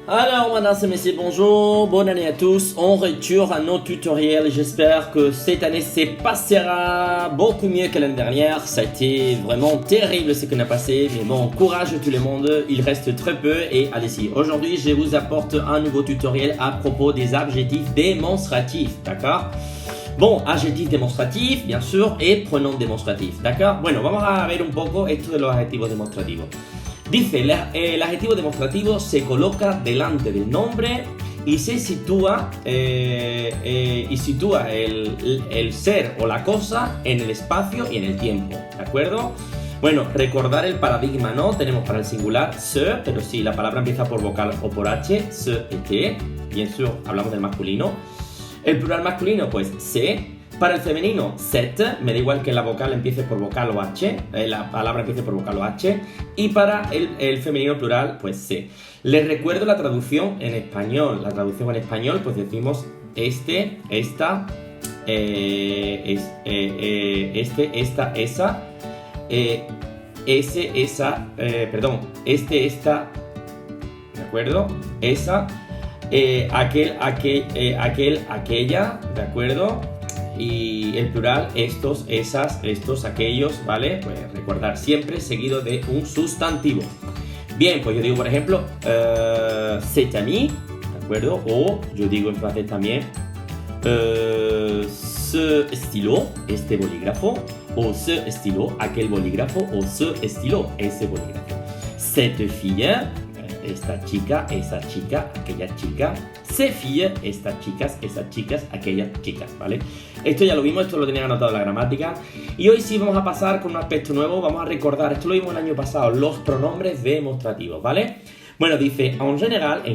Alors, mesdames et messieurs, bonjour, bonne année à tous. On retourne à nos tutoriels. J'espère que cette année se passera beaucoup mieux que l'année dernière. Ça a été vraiment terrible ce qu'on a passé. Mais bon, courage tout le monde. Il reste très peu et allez-y. Aujourd'hui, je vous apporte un nouveau tutoriel à propos des adjectifs démonstratifs. D'accord? Bon, adjectif demostratif, bien sûr, et pronom demostratif. D'accord? Bueno, vamos a ver un poco esto de los adjetivos demostrativos. Dice, el adjetivo demostrativo se coloca delante del nombre y se sitúa, el ser o la cosa en el espacio y en el tiempo, ¿de acuerdo? Bueno, recordar el paradigma, ¿no? Tenemos para el singular se, pero si la palabra empieza por vocal o por h, se, et, bien sûr, hablamos del masculino. El plural masculino, pues se. Para el femenino, set, me da igual que la vocal empiece por vocal o h, la palabra empiece por vocal o h, y para el femenino plural, pues se. Les recuerdo la traducción en español. La traducción en español, pues decimos este, esta, esta, esa, ese, esa, perdón, este, esta, ¿de acuerdo? Esa, aquel, aquella, ¿de acuerdo? Y el plural, estos, esas, estos, aquellos, ¿vale? Pues recordar siempre seguido de un sustantivo. Bien, pues yo digo, por ejemplo, cet ami, ¿de acuerdo? O yo digo en francés también, ce stylo, este bolígrafo, o ce stylo, aquel bolígrafo, o ce stylo, ese bolígrafo. Cette fille, esta chica, esa chica, aquella chica. Ces filles, estas chicas, esas chicas, aquellas chicas, ¿vale? Esto ya lo vimos, esto lo tenía anotado en la gramática. Y hoy sí vamos a pasar con un aspecto nuevo, vamos a recordar, esto lo vimos el año pasado, los pronombres demostrativos, ¿vale? Bueno, dice, en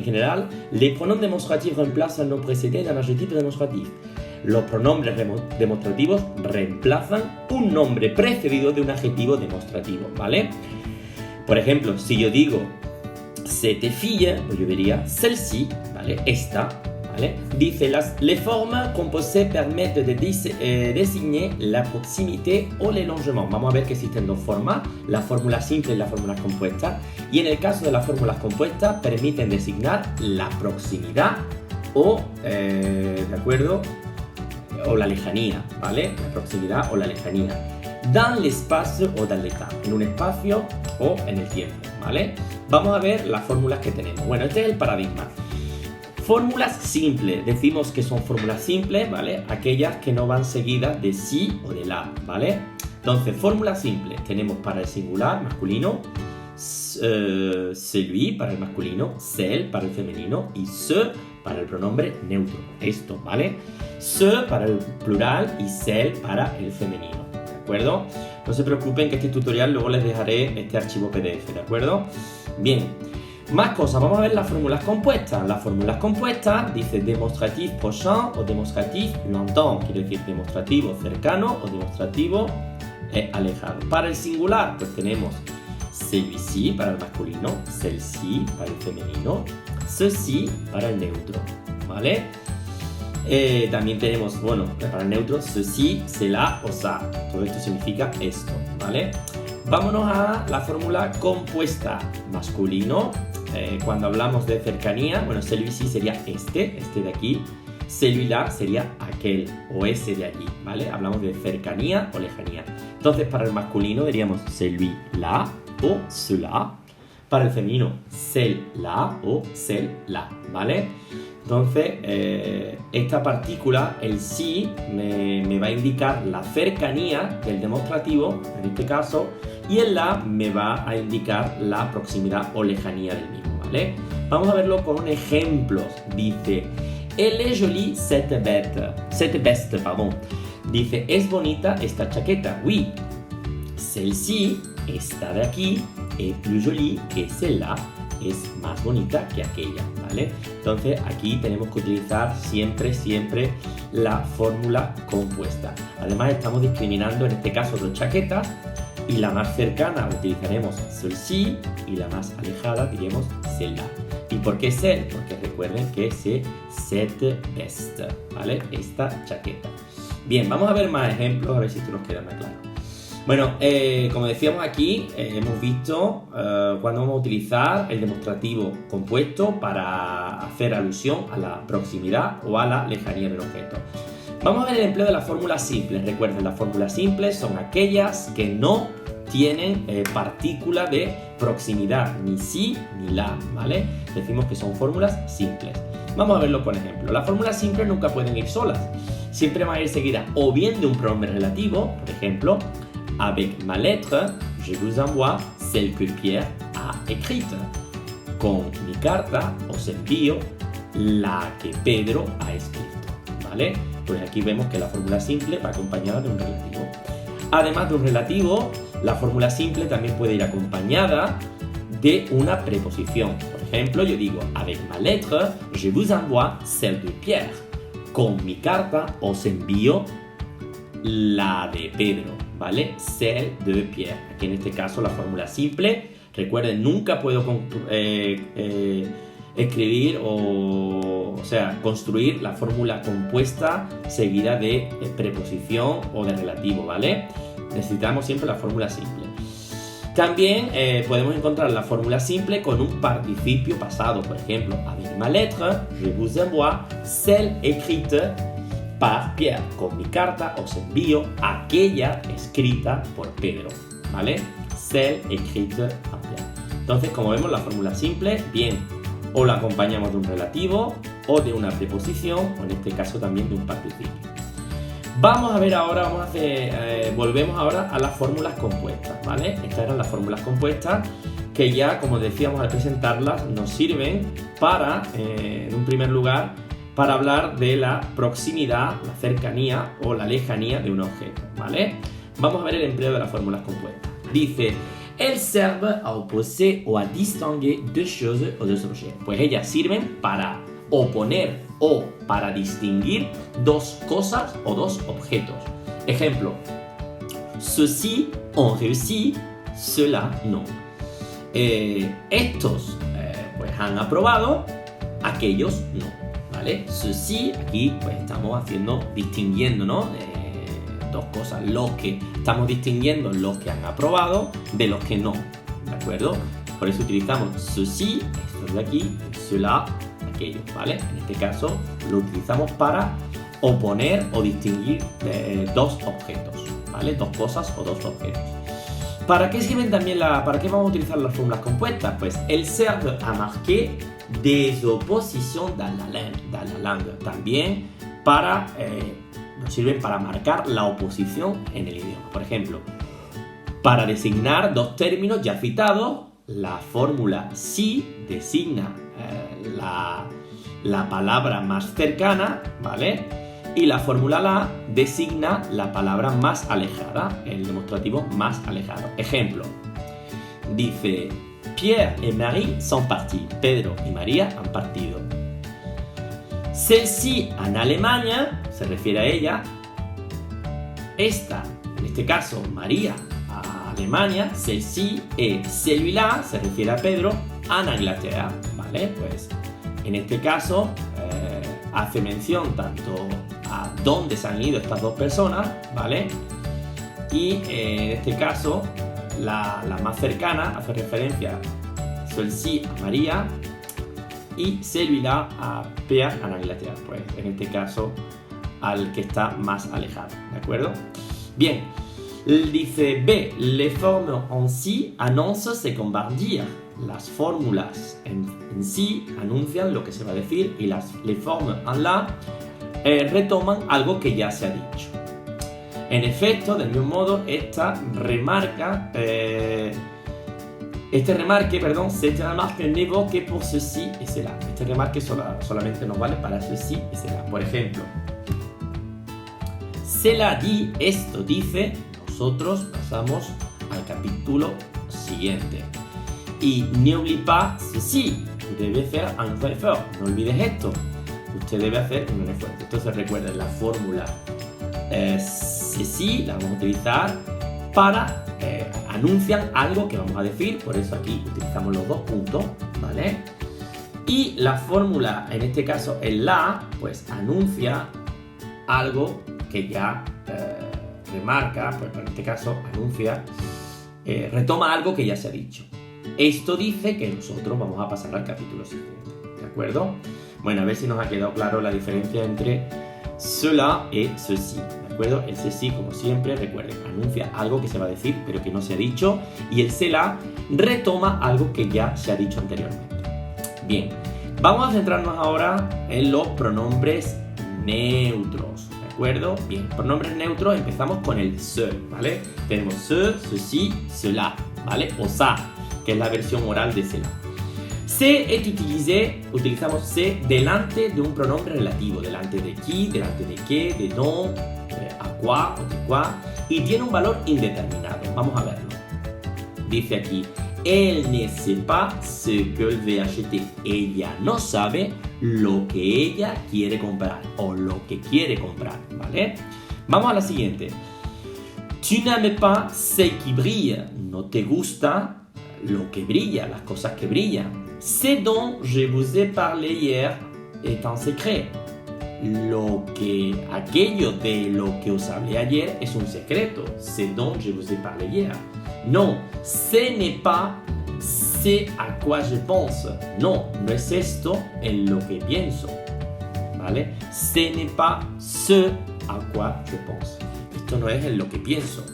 general, les pronoms démonstratifs remplacent le nom précédé d'un adjectif démonstratif. Los pronombres demostrativos reemplazan un nombre precedido de un adjetivo demostrativo, ¿vale? Por ejemplo, si yo digo cette fille, pues yo diría celle-ci, ¿vale? Esta, ¿vale? Dice, les formes composées permettent de désigner la proximité o l'éloignement. Vamos a ver que existen dos formas, la fórmula simple y la fórmula compuesta. Y en el caso de las fórmulas compuestas, permiten designar la proximidad o, ¿de acuerdo? O la lejanía, ¿vale? La proximidad o la lejanía. Dans l'espace o dans le temps, en un espacio o en el tiempo, ¿vale? Vamos a ver las fórmulas que tenemos. Bueno, este es el paradigma. Fórmulas simples, decimos que son fórmulas simples, ¿vale? Aquellas que no van seguidas de sí o de la, ¿vale? Entonces, fórmulas simples tenemos para el singular masculino, celui para el masculino, celle para el femenino y ce para el pronombre neutro. Esto, ¿vale? Ce para el plural y celle para el femenino. ¿De acuerdo? No se preocupen que este tutorial luego les dejaré este archivo PDF, ¿de acuerdo? Bien, más cosas, vamos a ver las fórmulas compuestas. Las fórmulas compuestas dice demostratif prochain o demostratif longtemps, quiere decir demostrativo cercano o demostrativo alejado. Para el singular, pues tenemos celui-ci para el masculino, celle-ci para el femenino, ceci para el neutro, ¿vale? También tenemos, bueno, para el neutro, ceci, cela o ça. Todo esto significa esto, ¿vale? Vámonos a la fórmula compuesta. Masculino, cuando hablamos de cercanía, bueno, celui-ci sería este de aquí. Celui-là sería aquel o ese de allí, ¿vale? Hablamos de cercanía o lejanía. Entonces, para el masculino diríamos celui-là o cela. Para el femenino, celle-là o celle-là, ¿vale? Entonces, esta partícula, el sí, me va a indicar la cercanía del demostrativo, en este caso, y el la me va a indicar la proximidad o lejanía del mismo, ¿vale? Vamos a verlo con ejemplos. Dice, elle est jolie cette veste, pardon. Dice, es bonita esta chaqueta. Oui. Celle-ci, esta de aquí, es plus jolie que celle-là. Es más bonita que aquella, ¿vale? Entonces aquí tenemos que utilizar siempre la fórmula compuesta. Además estamos discriminando en este caso dos chaquetas y la más cercana utilizaremos celle-ci y la más alejada diremos celle-là. ¿Y por qué celle? Porque recuerden que es cette veste, ¿vale? Esta chaqueta. Bien, vamos a ver más ejemplos a ver si esto nos queda más claro. Bueno, como decíamos aquí, hemos visto cuando vamos a utilizar el demostrativo compuesto para hacer alusión a la proximidad o a la lejanía del objeto. Vamos a ver el empleo de las fórmulas simples. Recuerden, las fórmulas simples son aquellas que no tienen partícula de proximidad, ni sí ni la, ¿vale? Decimos que son fórmulas simples. Vamos a verlo con ejemplo. Las fórmulas simples nunca pueden ir solas. Siempre van a ir seguidas o bien de un pronombre relativo, por ejemplo, avec ma lettre, je vous envoie celle que Pierre a écrite. Con mi carta os envío la que Pedro ha escrito, ¿vale? Pues aquí vemos que la fórmula simple va acompañada de un relativo. Además de un relativo, la fórmula simple también puede ir acompañada de una preposición. Por ejemplo, yo digo, avec ma lettre, je vous envoie celle de Pierre. Con mi carta os envío la de Pedro, ¿vale? Celle de Pierre. Aquí en este caso la fórmula simple. Recuerden, nunca puedo escribir o sea, construir la fórmula compuesta seguida de preposición o de relativo, ¿vale? Necesitamos siempre la fórmula simple. También podemos encontrar la fórmula simple con un participio pasado. Por ejemplo, avec ma lettre, je vous envoie celle écrite par Pierre. Con mi carta os envío aquella escrita por Pedro, ¿vale? Celle écrite par Pierre. Entonces, como vemos, la fórmula simple, bien, o la acompañamos de un relativo o de una preposición, o en este caso también de un participio. Vamos a ver ahora, volvemos ahora a las fórmulas compuestas, ¿vale? Estas eran las fórmulas compuestas que ya, como decíamos al presentarlas, nos sirven para, en un primer lugar, para hablar de la proximidad, la cercanía o la lejanía de un objeto, ¿vale? Vamos a ver el empleo de las fórmulas compuestas. Dice, elles servent à opposer o à distinguer deux choses o deux objets. Pues ellas sirven para oponer o para distinguir dos cosas o dos objetos. Ejemplo, ceux-ci ont réussi, ceux-là non. Estos pues han aprobado, aquellos no, ¿vale? Ceux-ci, aquí pues estamos distinguiendo, ¿no? Dos cosas, estamos distinguiendo los que han aprobado de los que no, ¿de acuerdo? Por eso utilizamos ceux-ci, estos de aquí, ceux-là, aquellos, ¿vale? En este caso lo utilizamos para oponer o distinguir dos objetos, ¿vale? Dos cosas o dos objetos. ¿Para qué sirven también para qué vamos a utilizar las fórmulas compuestas? Pues elles servent à marquer des oppositions dans la langue. También nos sirven para marcar la oposición en el idioma. Por ejemplo, para designar dos términos ya citados, la fórmula si designa la palabra más cercana, ¿vale? Y la fórmula la designa la palabra más alejada, el demostrativo más alejado. Ejemplo, dice, Pierre et Marie sont partis. Pedro y María han partido. Celle-ci en Alemania, se refiere a ella. Esta, en este caso, María a Alemania. Celle-ci et celui-là, se refiere a Pedro, en Inglaterra, ¿vale? Pues en este caso hace mención tanto a dónde se han ido estas dos personas, ¿vale? Y en este caso la más cercana hace referencia celle-ci a María y celui-là a Pierre en Inglaterra, pues en este caso al que está más alejado, ¿de acuerdo? Bien, dice B, les formes en sí annoncent ce qu'on va dire. Las fórmulas en sí anuncian lo que se va a decir y les formes en la retoman algo que ya se ha dicho. En efecto, del mismo modo, cette remarque, ne vaut que pour ceci et cela. Este remarque solamente nos vale para ceci y cela. Por ejemplo, cela dit, esto dice, nosotros pasamos al capítulo siguiente. Y n'oublie pas ceci, vous devez faire un effort. No olvides esto, usted debe hacer un esfuerzo. Entonces recuerden, la fórmula ceci la vamos a utilizar para anuncian algo que vamos a decir, por eso aquí utilizamos los dos puntos, ¿vale? Y la fórmula, en este caso el la, pues anuncia algo que ya remarca, pues en este caso anuncia, retoma algo que ya se ha dicho. Esto dice que nosotros vamos a pasar al capítulo siguiente, ¿de acuerdo? Bueno, a ver si nos ha quedado claro la diferencia entre cela y ceci, ¿de acuerdo? El ceci, como siempre, recuerden, anuncia algo que se va a decir pero que no se ha dicho, y el cela retoma algo que ya se ha dicho anteriormente. Bien, vamos a centrarnos ahora en los pronombres neutros, ¿de acuerdo? Bien, pronombres neutros, empezamos con el ce, ¿vale? Tenemos ce, ceci, cela, ¿vale? O ça, que es la versión oral de cela. Se es utilizamos se delante de un pronombre relativo, delante de qui, delante de qué, de don, a quoi o de quoi, y tiene un valor indeterminado. Vamos a verlo. Dice aquí, elle ne sait pas ce qu'elle veut acheter. Ella no sabe lo que ella quiere comprar o lo que quiere comprar, ¿vale? Vamos a la siguiente. Tu n'aimes pas ce qui brille. No te gusta lo que brilla, las cosas que brillan. Ce dont je vous ai parlé hier est un secret. Aquello de lo que os hablé ayer es un secreto. Ce dont je vous ai parlé hier. Non, ce n'est pas ce à quoi je pense. No, no es esto en lo que pienso. ¿Vale? Ce n'est pas ce à quoi je pense. Esto no es en lo que pienso.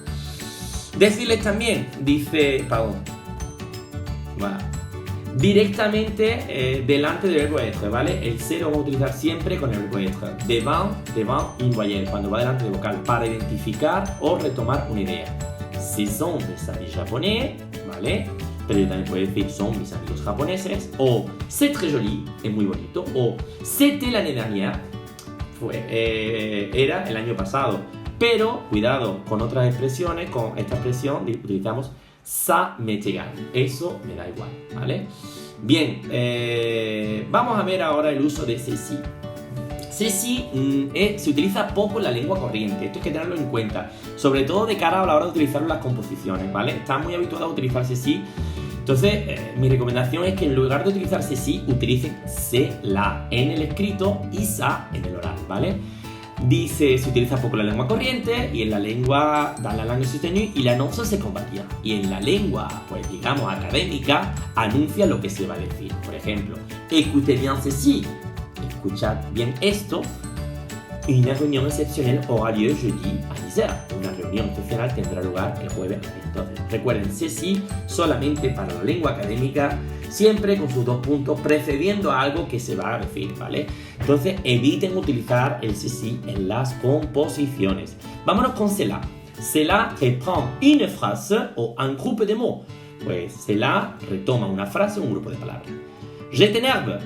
Decirles también, dice, perdón. Voilà. Directamente delante del verbo être, ¿vale? El se lo vamos a utilizar siempre con el verbo être. Devant une voyelle, cuando va delante de vocal, para identificar o retomar una idea. Ce sont mes amis japonais, ¿vale? Pero yo también puedo decir son mis amigos japoneses. O c'est très joli, es muy bonito. O c'était l'année dernière, era el año pasado. Pero, cuidado, con otras expresiones, con esta expresión utilizamos ça m'est égal. Eso me da igual, ¿vale? Bien, vamos a ver ahora el uso de ceci. Ceci se utiliza poco en la lengua corriente, esto hay que tenerlo en cuenta, sobre todo de cara a la hora de utilizarlo en las composiciones, ¿vale? Está muy habituado a utilizar ceci, entonces mi recomendación es que en lugar de utilizar ceci, utilicen cela en el escrito y ça en el oral, ¿vale? Dice, se utiliza poco en la lengua corriente y en la lengua dans la langue soutenue y l'annonce se combatía. Y en la lengua, pues digamos, académica, anuncia lo que se va a decir. Por ejemplo, écoutez bien ceci. Escuchad bien esto. Una reunión excepcional aura lieu jeudi a 10h. Una reunión excepcional tendrá lugar el jueves a las 10. Entonces, recuerden, ceci solamente para la lengua académica, siempre con sus dos puntos, precediendo a algo que se va a decir, ¿vale? Entonces, eviten utilizar el ceci en las composiciones. Vámonos con cela. Cela reprend une phrase o un groupe de mots. Pues cela retoma una frase o un grupo de palabras. Je t'énerve.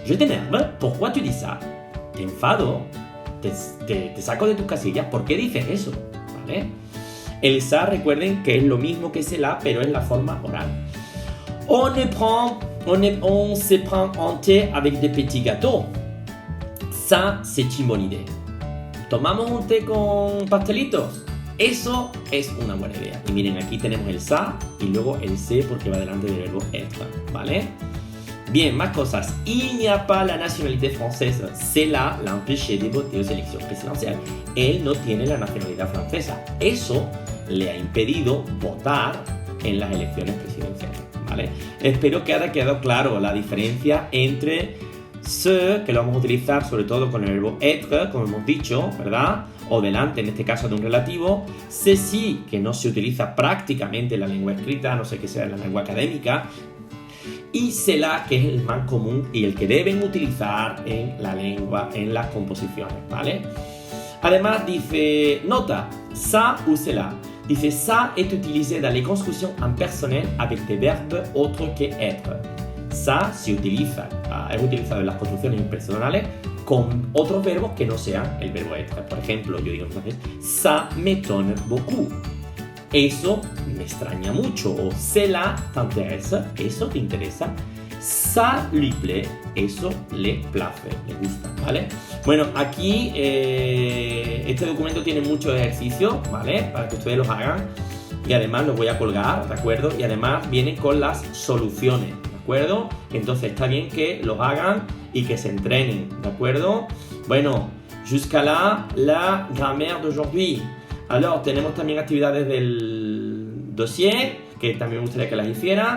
Je t'énerve. Pourquoi tu dis ça? Te enfado. Te saco de tus casillas. ¿Por qué dices eso? ¿Vale? El ça, recuerden que es lo mismo que cela, pero en la forma oral. On se prend un té avec des petits gâteaux. Ça, c'est une bonne idée. ¿Tomamos un té con pastelitos? Eso es una buena idea. Y miren, aquí tenemos el ça y luego el se porque va delante del verbo être, ¿vale? Bien, más cosas. Il n'y a pas la nationalité française. Cela l'a empêché de voter aux élections présidentielles. Él no tiene la nacionalidad francesa. Eso le ha impedido votar en las elecciones presidenciales, ¿vale? Espero que haya quedado claro la diferencia entre ce, que lo vamos a utilizar sobre todo con el verbo être, como hemos dicho, ¿verdad? O delante, en este caso, de un relativo. Ceci, que no se utiliza prácticamente en la lengua escrita, a no sé que sea en la lengua académica. Y cela, que es el más común y el que deben utilizar en la lengua, en las composiciones, ¿vale? Además dice, nota, ça ou cela. Dice, ça est utilisé dans les constructions impersonnelles avec des verbes autres que être. Ça se utiliza, es utilizado en las construcciones impersonales con otros verbos que no sean el verbo être. Por ejemplo, yo digo entonces, ça m'étonne beaucoup. Eso me extraña mucho. O cela t'intéresse, eso te interesa. Ça lui plaît, eso le place, le gusta, ¿vale? Bueno, aquí este documento tiene muchos ejercicios, ¿vale? Para que ustedes los hagan. Y además los voy a colgar, ¿de acuerdo? Y además vienen con las soluciones, ¿de acuerdo? Entonces está bien que los hagan y que se entrenen, ¿de acuerdo? Bueno, jusqu'à là, la grammaire d'aujourd'hui. Alors, tenemos también actividades del dossier, que también me gustaría que las hiciera.